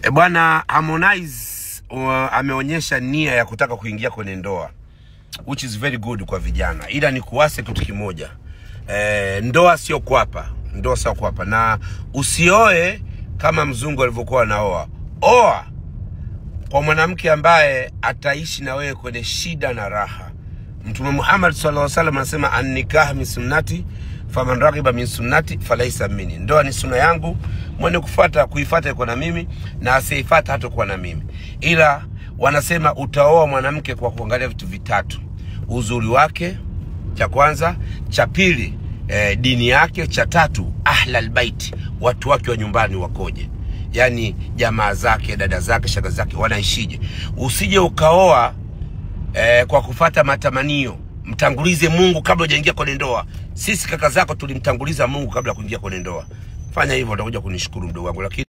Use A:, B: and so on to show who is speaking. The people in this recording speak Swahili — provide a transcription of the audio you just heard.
A: Bwana Harmonize ameonyesha nia ya kutaka kuingia kwenye ndoa, which is very good kwa vijana. Ila ni kuase kitu kimoja. Ndoa sio kuapa. Ndoa sio kuapa. Na usioe kama mzungu alivyokuwa anaoa. Oa kwa mwanamke ambaye ataishi na wewe kwenye shida na raha. Mtume Muhammad sallallahu alaihi wasallam anasema an-nikah min sunnati faman raghiba min sunnati falaysa minni. Ndoa ni sunna yangu, mwenye kuifuata yuko na mimi, na asiyefuata hatakuwa na mimi. Ila wanasema utaoa mwanamke kwa kuangalia vitu vitatu: uzuri wake, cha kwanza; cha pili dini yake; cha tatu ahlal bait, watu wake wa nyumbani wakoje, yani jamaa zake, dada zake, shaka zake wanaishije. Usije ukaoa kwa kufuata matamanio. Mtangulize Mungu kabla hujaingia kwenye ndoa. Sisi kaka zako tulimtanguliza Mungu kabla kuingia kwenye ndoa. Fanya hivyo utakuja kunishukuru mdogo wangu. Lakini